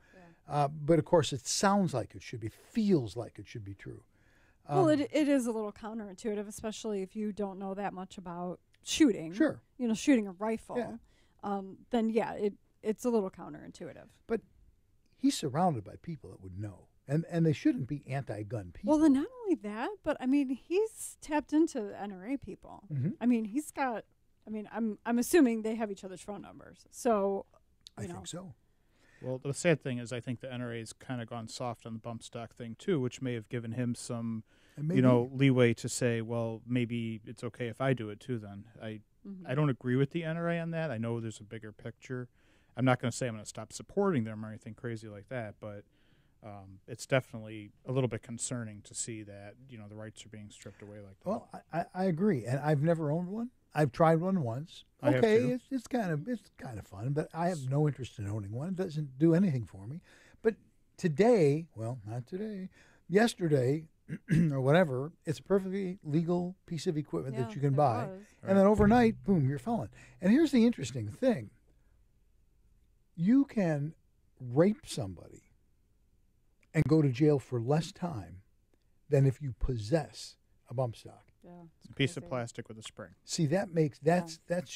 But of course, it sounds like it should be, feels like it should be true. Well, it is a little counterintuitive, especially if you don't know that much about shooting. Sure. Shooting a rifle. Then it's a little counterintuitive. But he's surrounded by people that would know, and they shouldn't be anti-gun people. Well, then not only that, but I mean, he's tapped into the NRA people. Mhm. I mean, he's got. I mean, I'm assuming they have each other's phone numbers. So, I think so. Well, the sad thing is I think the NRA's kind of gone soft on the bump stock thing, too, which may have given him some, leeway to say, well, maybe it's okay if I do it, too, then. I don't agree with the NRA on that. I know there's a bigger picture. I'm not going to say I'm going to stop supporting them or anything crazy like that, but it's definitely a little bit concerning to see that, the rights are being stripped away like that. Well, I agree, and I've never owned one. I've tried one once. I have too. It's kind of fun, but I have no interest in owning one. It doesn't do anything for me. But today, well, not today, yesterday or whatever, it's a perfectly legal piece of equipment that you can buy, and then overnight, boom, you're a felon. And here's the interesting thing: you can rape somebody and go to jail for less time than if you possess a bump stock. Yeah, it's a piece of plastic with a spring. See, that's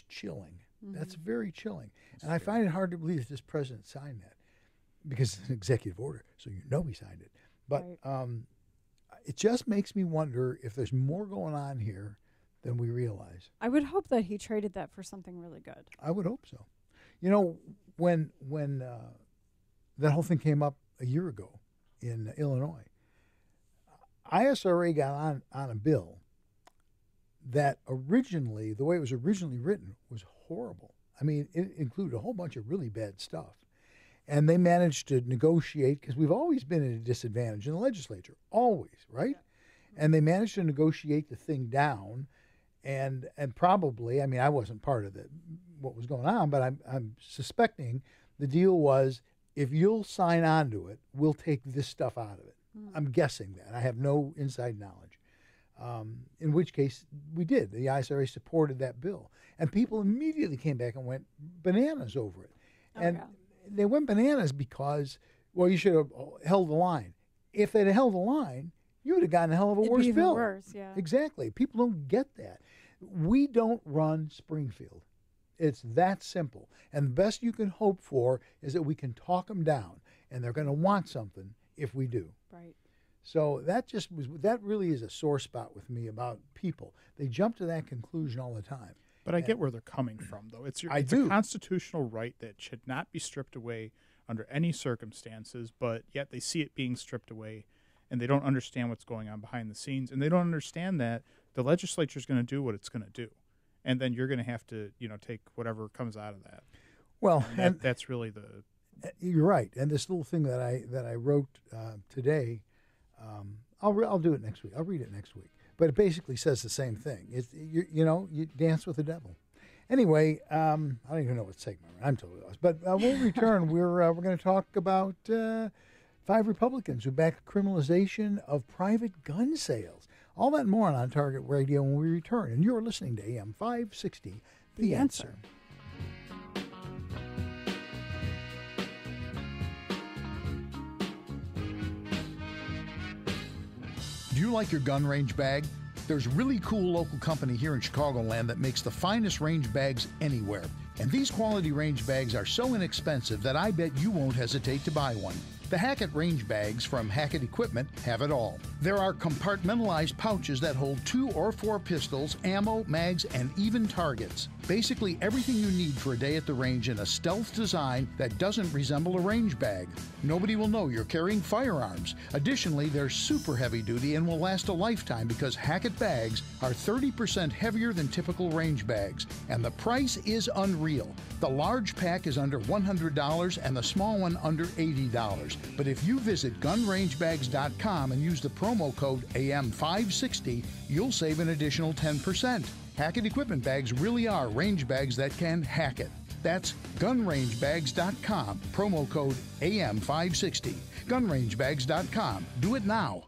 chilling. Mm-hmm. That's very chilling. And I find it hard to believe that this president signed that, because it's an executive order, so he signed it. But it just makes me wonder if there's more going on here than we realize. I would hope that he traded that for something really good. I would hope so. When that whole thing came up a year ago in Illinois, ISRA got on a bill that originally, the way it was originally written, was horrible. I mean, it included a whole bunch of really bad stuff. And they managed to negotiate, because we've always been at a disadvantage in the legislature, always, right? And they managed to negotiate the thing down, and probably, I mean, I wasn't part of what was going on, but I'm suspecting the deal was, if you'll sign on to it, we'll take this stuff out of it. I'm guessing that. I have no inside knowledge. In which case, we did. The ISRA supported that bill. And people immediately came back and went bananas over it. They went bananas because, well, you should have held the line. If they'd have held the line, you would have gotten a hell of a worse even bill. Worse, yeah. Exactly. People don't get that. We don't run Springfield. It's that simple. And the best you can hope for is that we can talk them down, and they're going to want something if we do. Right. So that really is a sore spot with me about people. They jump to that conclusion all the time. But I get where they're coming from, though. It's a constitutional right that should not be stripped away under any circumstances, but yet they see it being stripped away, and they don't understand what's going on behind the scenes, and they don't understand that the legislature is going to do what it's going to do, and then you're going to have to, take whatever comes out of that. Well, and that's really the. You're right, and this little thing that I wrote today, I'll do it next week. I'll read it next week. But it basically says the same thing. You dance with the devil. Anyway, I don't even know what segment I'm totally lost. But when we return, we're going to talk about 5 Republicans who back criminalization of private gun sales. All that and more on Target Radio when we return. And you're listening to AM 560, The Answer. Do you like your gun range bag? There's a really cool local company here in Chicagoland that makes the finest range bags anywhere. And these quality range bags are so inexpensive that I bet you won't hesitate to buy one. The Hackett range bags from Hackett Equipment have it all. There are compartmentalized pouches that hold 2 or 4 pistols, ammo, mags, and even targets. Basically everything you need for a day at the range in a stealth design that doesn't resemble a range bag. Nobody will know you're carrying firearms. Additionally, they're super heavy duty and will last a lifetime because Hackett bags are 30% heavier than typical range bags. And the price is unreal. The large pack is under $100 and the small one under $80. But if you visit gunrangebags.com and use the promo code AM560, you'll save an additional 10%. Hackett Equipment bags really are range bags that can hack it. That's gunrangebags.com, promo code AM560. Gunrangebags.com. Do it now.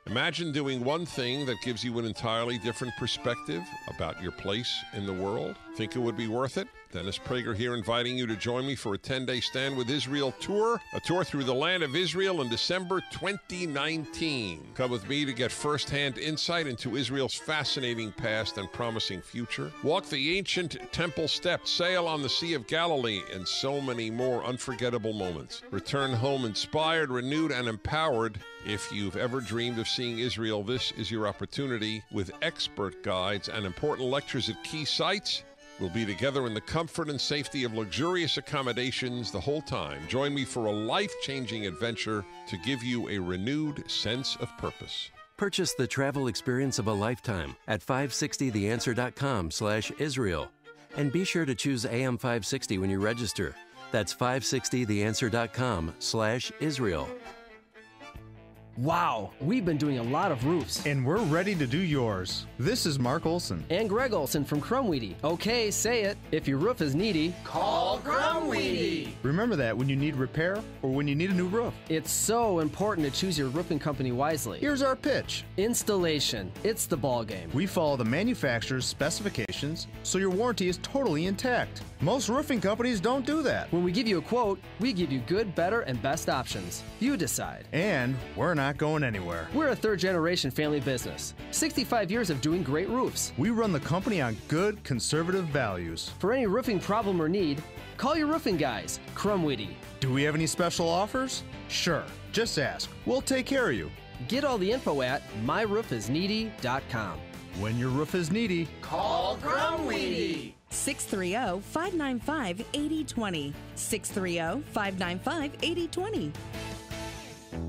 Imagine doing one thing that gives you an entirely different perspective about your place in the world. Think it would be worth it? Dennis Prager here, inviting you to join me for a 10-day Stand with Israel tour, a tour through the land of Israel in December 2019. Come with me to get first-hand insight into Israel's fascinating past and promising future. Walk the ancient temple steps, sail on the Sea of Galilee, and so many more unforgettable moments. Return home inspired, renewed, and empowered. If you've ever dreamed of seeing Israel, this is your opportunity. With expert guides and important lectures at key sites, we'll be together in the comfort and safety of luxurious accommodations the whole time. Join me for a life-changing adventure to give you a renewed sense of purpose. Purchase the travel experience of a lifetime at 560theanswer.com/Israel. And be sure to choose AM560 when you register. That's 560theanswer.com/Israel. Wow, we've been doing a lot of roofs. And we're ready to do yours. This is Mark Olson. And Greg Olson from Crumweedy. Okay, say it. If your roof is needy, call Crumweedy. Remember that when you need repair or when you need a new roof. It's so important to choose your roofing company wisely. Here's our pitch. Installation. It's the ball game. We follow the manufacturer's specifications, so your warranty is totally intact. Most roofing companies don't do that. When we give you a quote, we give you good, better, and best options. You decide. And we're not going anywhere. We're a third-generation family business. 65 years of doing great roofs. We run the company on good, conservative values. For any roofing problem or need, call your roofing guys, Crumweedy. Do we have any special offers? Sure. Just ask. We'll take care of you. Get all the info at myroofisneedy.com. When your roof is needy, call Crumweedy. 630-595-8020. 630-595-8020.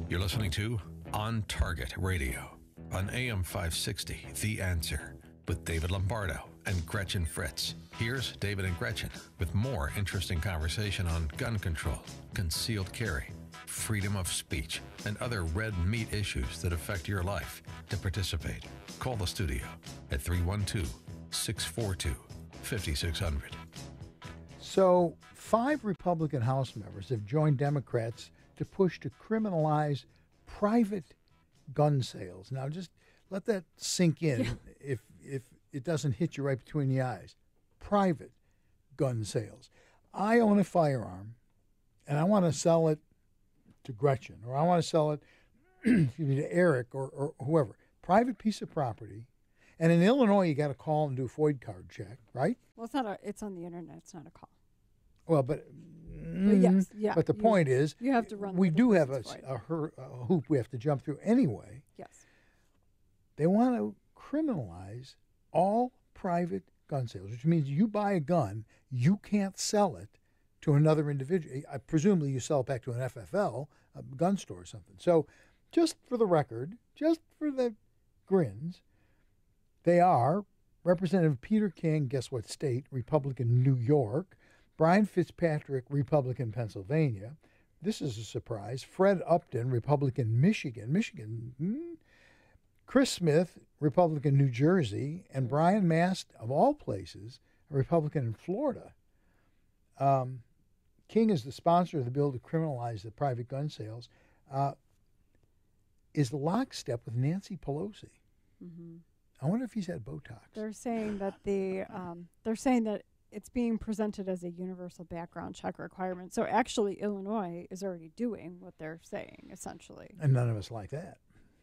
You're listening to On Target Radio on AM 560, The Answer, with David Lombardo and Gretchen Fritz. Here's David and Gretchen with more interesting conversation on gun control, concealed carry, freedom of speech, and other red meat issues that affect your life. To participate, call the studio at 312-642-5600. So 5 Republican House members have joined Democrats to push to criminalize private gun sales. Now, just let that sink in if it doesn't hit you right between the eyes. Private gun sales. I own a firearm, and I want to sell it to Gretchen, or I want to sell it to Eric or whoever. Private piece of property. And in Illinois, you got to call and do a FOID card check, right? Well, it's on the internet. It's not a call. Well, but yes, yeah. But the point is, you have to run. We do have a hoop we have to jump through anyway. Yes. They want to criminalize all private gun sales, which means you buy a gun, you can't sell it to another individual. Presumably, you sell it back to an FFL, a gun store or something. So, just for the record, just for the grins, they are Representative Peter King, guess what state? Republican, New York. Brian Fitzpatrick, Republican, Pennsylvania. This is a surprise. Fred Upton, Republican, Michigan. Chris Smith, Republican, New Jersey. And Brian Mast, of all places, a Republican in Florida. King is the sponsor of the bill to criminalize the private gun sales. Is lockstep with Nancy Pelosi. Mm-hmm. I wonder if he's had Botox. They're saying that it's being presented as a universal background check requirement. So actually, Illinois is already doing what they're saying, essentially. And none of us like that.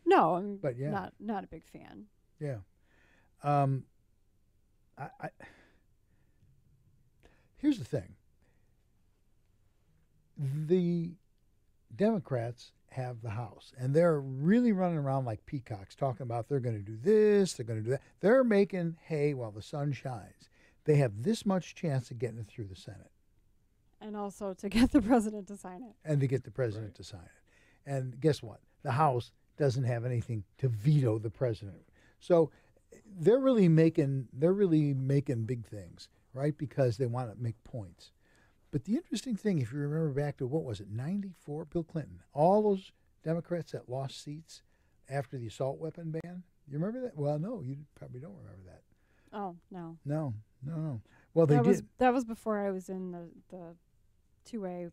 No, I'm but yeah. not a big fan. Yeah. Here's the thing. the Democrats have the House, and they're really running around like peacocks talking about they're going to do this, they're going to do that. They're making hay while the sun shines. They have this much chance of getting it through the Senate. And also to get the president to sign it. And to get the president to sign it. And guess what? The House doesn't have anything to veto the president. So they're really making big things, right? Because they want to make points. But the interesting thing, if you remember back to, what was it, 94, Bill Clinton, all those Democrats that lost seats after the assault weapon ban, you remember that? Well, no, you probably don't remember that. Oh, no. No. Well, they did. That was before I was in the two-way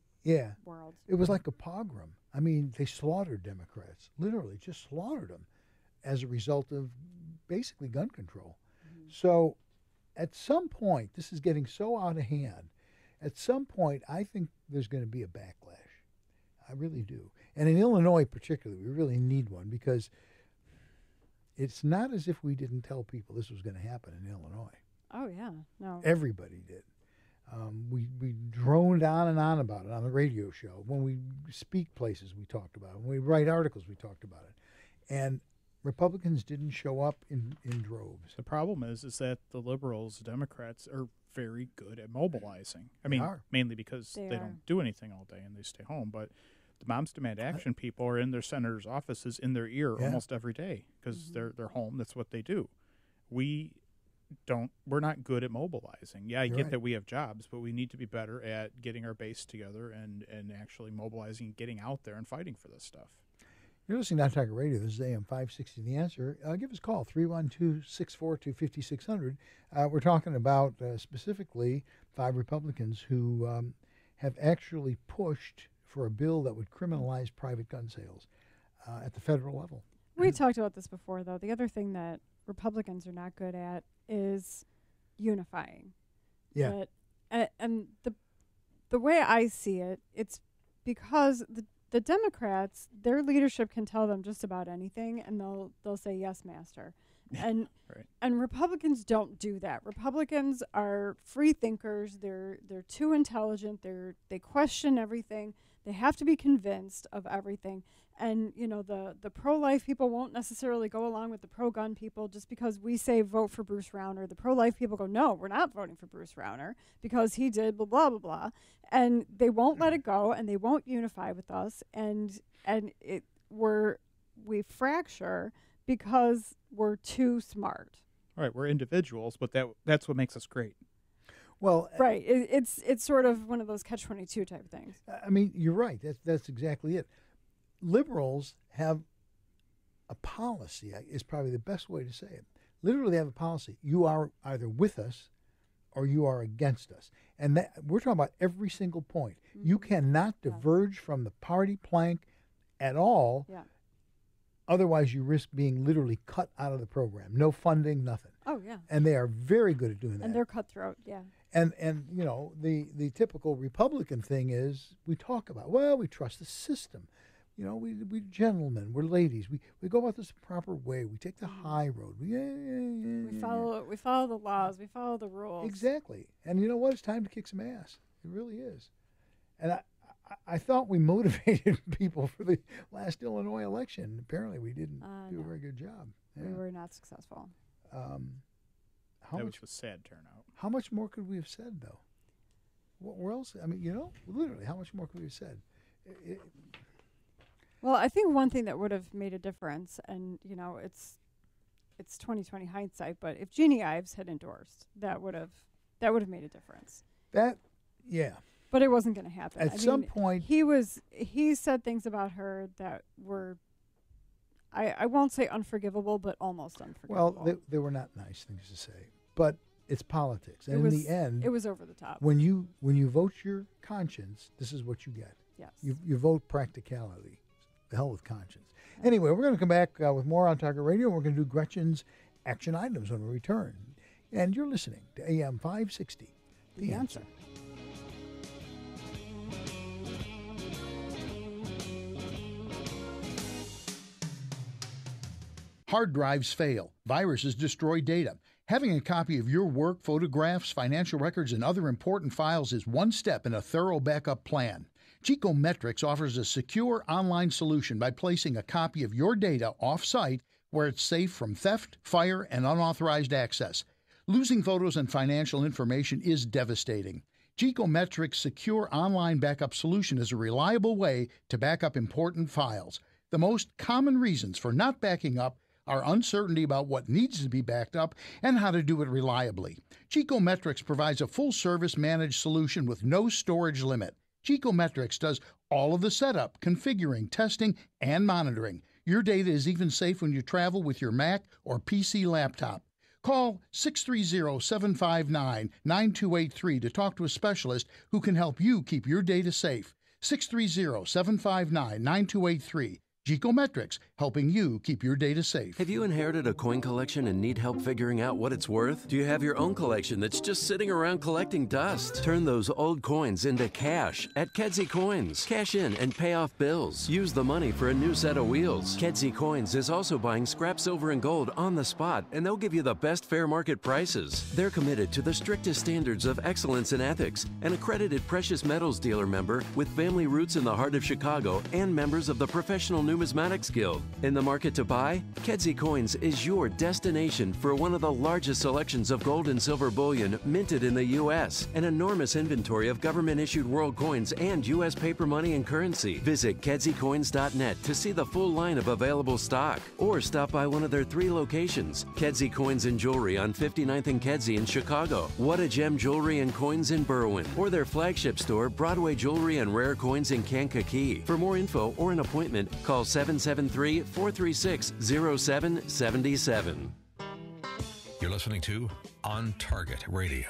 world. It was like a pogrom. I mean, they slaughtered Democrats, literally just slaughtered them as a result of basically gun control. Mm-hmm. So at some point, this is getting so out of hand, at some point, I think there's going to be a backlash. I really do. And in Illinois particularly, we really need one, because it's not as if we didn't tell people this was going to happen in Illinois. Oh, yeah. No. Everybody did. We droned on and on about it on the radio show. When we speak places, we talked about it. When we write articles, we talked about it. And Republicans didn't show up in droves. The problem is that the liberals, Democrats, are very good at mobilizing. I mean, mainly because they don't do anything all day and they stay home. But the Moms Demand Action people are in their senators' offices in their ear almost every day because they're home. That's what they do. We're not good at mobilizing. Yeah, I get that we have jobs, but we need to be better at getting our base together and actually mobilizing, getting out there and fighting for this stuff. You're listening to Talk Radio. This is AM 560 The Answer. Give us a call, 312-642-5600. We're talking about specifically 5 Republicans who have actually pushed for a bill that would criminalize private gun sales at the federal level. We talked about this before, though. The other thing that Republicans are not good at is unifying. Yeah. And the way I see it, it's because the Democrats, their leadership can tell them just about anything, and they'll say, yes, master. And and Republicans don't do that. Republicans are free thinkers. They're too intelligent. They question everything. They have to be convinced of everything. And, you know, the pro-life people won't necessarily go along with the pro-gun people just because we say vote for Bruce Rauner. The pro-life people go, no, we're not voting for Bruce Rauner because he did blah, blah, blah, blah. And they won't let it go, and they won't unify with us. And we fracture because we're too smart. All right, we're individuals, but that's what makes us great. Well, right. It's sort of one of those catch-22 type things. I mean, you're right. That's exactly it. Liberals have a policy, is probably the best way to say it. Literally, they have a policy. You are either with us or you are against us. And we're talking about every single point. Mm-hmm. You cannot diverge from the party plank at all. Yeah. Otherwise, you risk being literally cut out of the program. No funding, nothing. Oh, yeah. And they are very good at doing that. And they're cutthroat, yeah. And you know, the typical Republican thing is we talk about, well, we trust the system. You know, we gentlemen, we're ladies. We go about this the proper way. We take the high road. We follow the laws. We follow the rules. Exactly. And you know what? It's time to kick some ass. It really is. And I thought we motivated people for the last Illinois election. Apparently, we didn't do a very good job. Yeah. We were not successful. That was a sad turnout. How much more could we have said, though? Where else? I mean, you know, literally, how much more could we have said? Well, I think one thing that would have made a difference, and you know, it's 20/20 hindsight, but if Jeannie Ives had endorsed, that would have made a difference. Yeah. But it wasn't going to happen. At some point, he said things about her that were, I won't say unforgivable, but almost unforgivable. Well, they were not nice things to say, but it's politics, and in the end, it was over the top. When you vote your conscience, this is what you get. Yes. You vote practicality. The hell with conscience. Anyway, we're going to come back with more on Target Radio. We're going to do Gretchen's action items when we return. And you're listening to AM 560, The Answer. Hard drives fail. Viruses destroy data. Having a copy of your work, photographs, financial records, and other important files is one step in a thorough backup plan. Geekometrics offers a secure online solution by placing a copy of your data off-site where it's safe from theft, fire, and unauthorized access. Losing photos and financial information is devastating. Geekometrics' secure online backup solution is a reliable way to back up important files. The most common reasons for not backing up are uncertainty about what needs to be backed up and how to do it reliably. Geekometrics provides a full-service managed solution with no storage limit. Geekometrics does all of the setup, configuring, testing, and monitoring. Your data is even safe when you travel with your Mac or PC laptop. Call 630-759-9283 to talk to a specialist who can help you keep your data safe. 630-759-9283. Geekometrics, helping you keep your data safe. Have you inherited a coin collection and need help figuring out what it's worth? Do you have your own collection that's just sitting around collecting dust? Turn those old coins into cash at Kedzie Coins. Cash in and pay off bills. Use the money for a new set of wheels. Kedzie Coins is also buying scrap silver and gold on the spot, and they'll give you the best fair market prices. They're committed to the strictest standards of excellence and ethics, an accredited precious metals dealer member with family roots in the heart of Chicago and members of the Professional Numismatics Guild. In the market to buy, Kedzie Coins is your destination for one of the largest selections of gold and silver bullion minted in the U.S., an enormous inventory of government-issued world coins and U.S. paper money and currency. Visit KedzieCoins.net to see the full line of available stock, or stop by one of their 3 locations, Kedzie Coins and Jewelry on 59th and Kedzie in Chicago, What a Gem Jewelry and Coins in Berwyn, or their flagship store, Broadway Jewelry and Rare Coins in Kankakee. For more info or an appointment, call 773-436-0777. You're listening to On Target Radio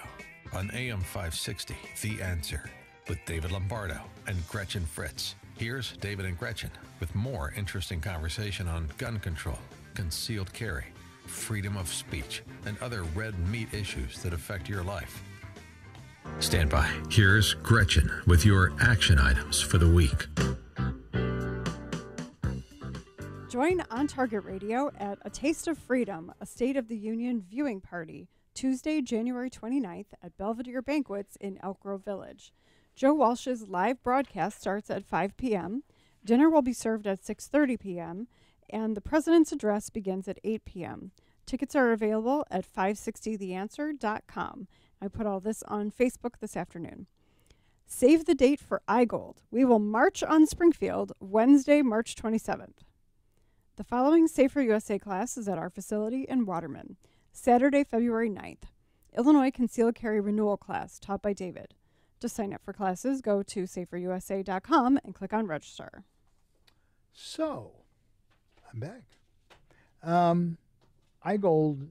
on AM 560, The Answer, with David Lombardo and Gretchen Fritz. Here's David and Gretchen with more interesting conversation on gun control, concealed carry, freedom of speech, and other red meat issues that affect your life. Stand by. Here's Gretchen with your action items for the week. Join On Target Radio at A Taste of Freedom, a State of the Union viewing party, Tuesday, January 29th at Belvedere Banquets in Elk Grove Village. Joe Walsh's live broadcast starts at 5 p.m., dinner will be served at 6:30 p.m., and the President's address begins at 8 p.m. Tickets are available at 560theanswer.com. I put all this on Facebook this afternoon. Save the date for iGold. We will march on Springfield Wednesday, March 27th. The following Safer USA class is at our facility in Waterman. Saturday, February 9th. Illinois Concealed Carry Renewal Class, taught by David. To sign up for classes, go to saferusa.com and click on Register. So, I'm back. iGold,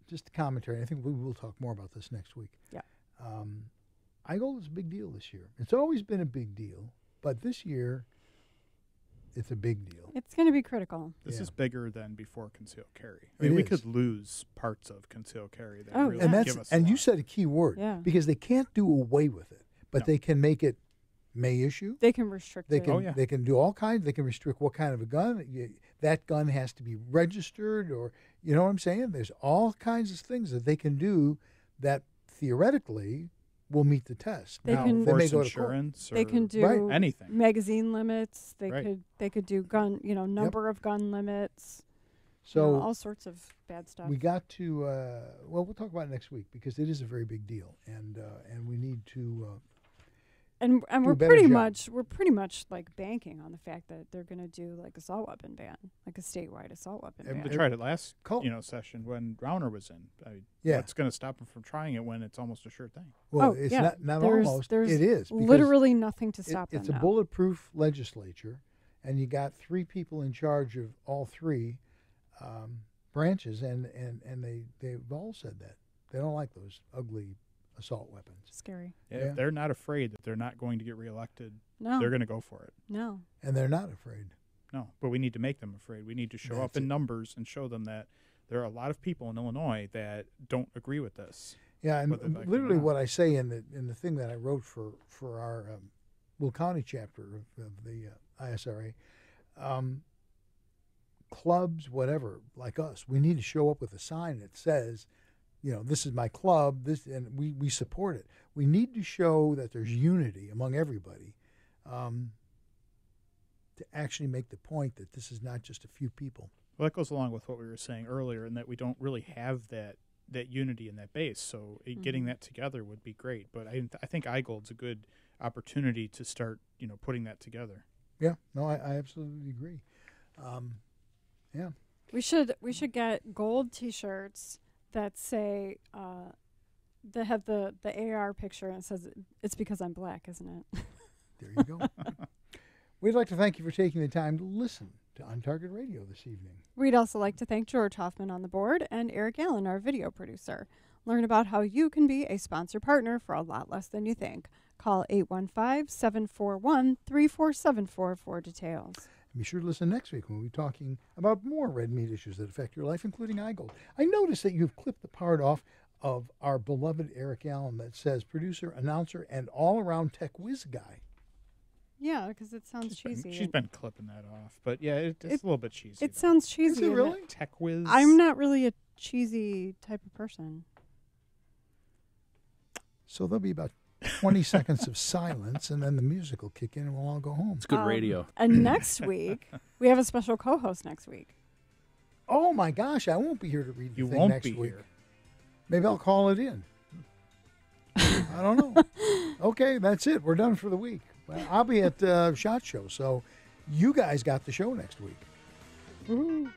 just a commentary. I think we will talk more about this next week. Yeah. iGold is a big deal this year. It's always been a big deal, but this year, it's a big deal. It's going to be critical. This is bigger than before concealed carry. I mean, we could lose parts of concealed carry that really give us and you said a key word, because they can't do away with it, but they can make it may issue. They can restrict they it. can, They can do all kinds. They can restrict what kind of a gun. That gun has to be registered, or, you know what I'm saying? There's all kinds of things that they can do that theoretically will meet the test. They now, can they may go to insurance. They can do anything. Magazine limits. They Right. could do gun, number of gun limits. So all sorts of bad stuff. We got to we'll talk about it next week because it is a very big deal, and we need to. And do we're a better pretty job. much like banking on the fact that they're going to do like assault weapon ban, like a statewide assault weapon ban. They tried it last session when Rauner was in. What's going to stop them from trying it when it's almost a sure thing? Well, it's not There's almost. It is because literally nothing to stop them. It's a now. bulletproof legislature, and you got 3 people in charge of all 3 branches, and they've all said that they don't like those ugly assault weapons. Scary. Yeah, if they're not afraid that they're not going to get reelected, No. they're going to go for it. No. And they're not afraid. No, but we need to make them afraid. We need to show up in numbers and show them that there are a lot of people in Illinois that don't agree with this. Yeah, and whether they like it or literally not. what I say in the thing that I wrote for our Will County chapter of the ISRA, clubs, whatever, like us, we need to show up with a sign that says, this is my club, and we support it. We need to show that there's unity among everybody to actually make the point that this is not just a few people. Well, that goes along with what we were saying earlier, in that we don't really have that unity in that base. So getting that together would be great. But I think iGold's a good opportunity to start, putting that together. Yeah, no, I absolutely agree. Yeah, we should get gold T-shirts that say that have the AR picture and it says it's because I'm black, isn't it? There you go. We'd like to thank you for taking the time to listen to On Target Radio this evening. We'd also like to thank George Hoffman on the board and Eric Allen, our video producer. Learn about how you can be a sponsor partner for a lot less than you think. Call 815-741-3474 for details. And be sure to listen next week when we'll be talking about more red meat issues that affect your life, including iGold. I noticed that you've clipped the part off of our beloved Eric Allen that says producer, announcer, and all-around tech whiz guy. Yeah, because it sounds cheesy. She's been clipping that off. But yeah, it's a little bit cheesy. It sounds cheesy. Is it really? Tech whiz. I'm not really a cheesy type of person. So there'll be about 20 seconds of silence, and then the music will kick in, and we'll all go home. It's good radio. And next week, we have a special co-host next week. Oh, my gosh, I won't be here to read the You thing won't next be week. here. Maybe I'll call it in. I don't know. Okay, that's it. We're done for the week. Well, I'll be at SHOT Show, so you guys got the show next week. Woo-hoo.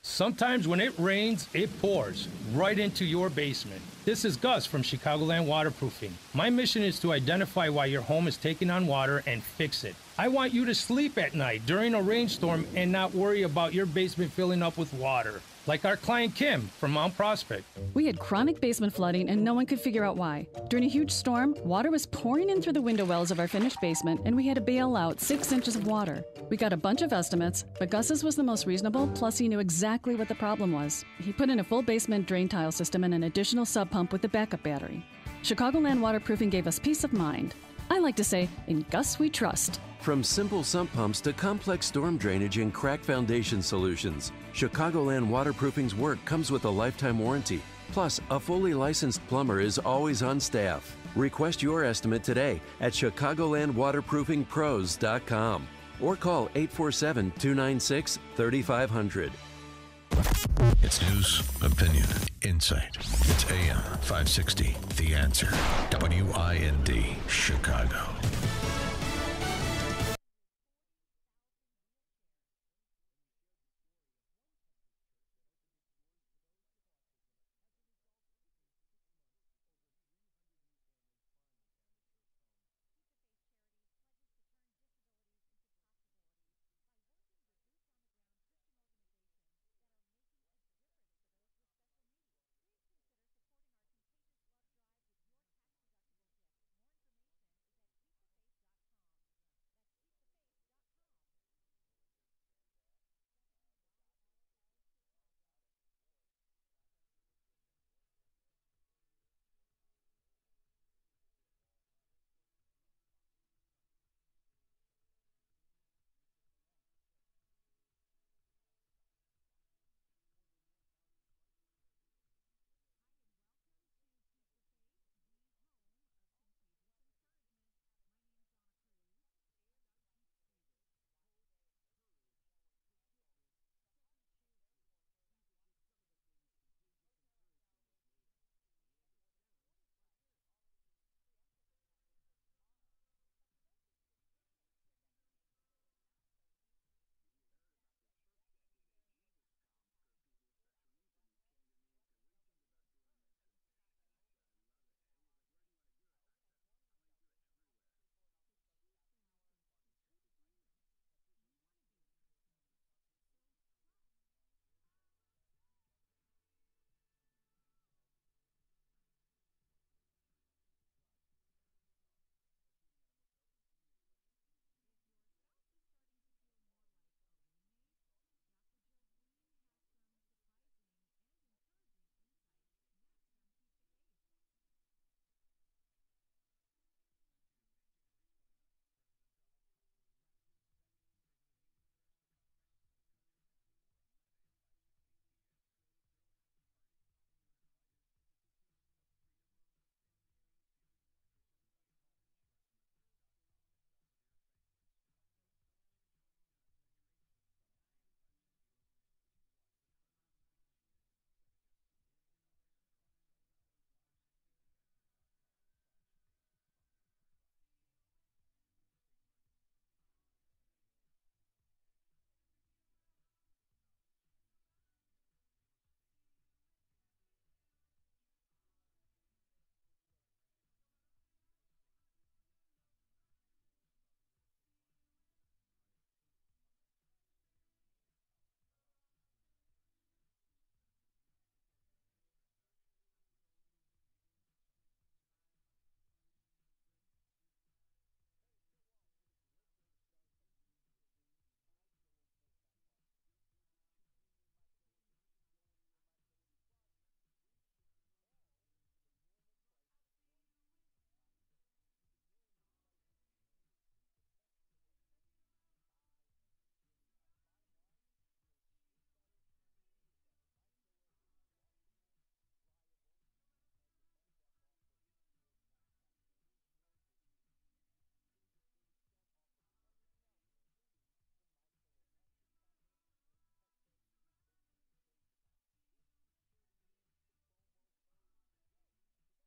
Sometimes when it rains, it pours right into your basement. This is Gus from Chicagoland Waterproofing. My mission is to identify why your home is taking on water and fix it. I want you to sleep at night during a rainstorm and not worry about your basement filling up with water. Like our client Kim from Mount Prospect. We had chronic basement flooding and no one could figure out why. During a huge storm, water was pouring in through the window wells of our finished basement and we had to bail out 6 inches of water. We got a bunch of estimates, but Gus's was the most reasonable, plus he knew exactly what the problem was. He put in a full basement drain tile system and an additional sub pump with a backup battery. Chicagoland Waterproofing gave us peace of mind. I like to say, in Gus we trust. From simple sump pumps to complex storm drainage and crack foundation solutions, Chicagoland Waterproofing's work comes with a lifetime warranty. Plus, a fully licensed plumber is always on staff. Request your estimate today at ChicagolandWaterproofingPros.com or call 847-296-3500. It's news, opinion, insight. It's AM 560, The Answer. WIND, Chicago.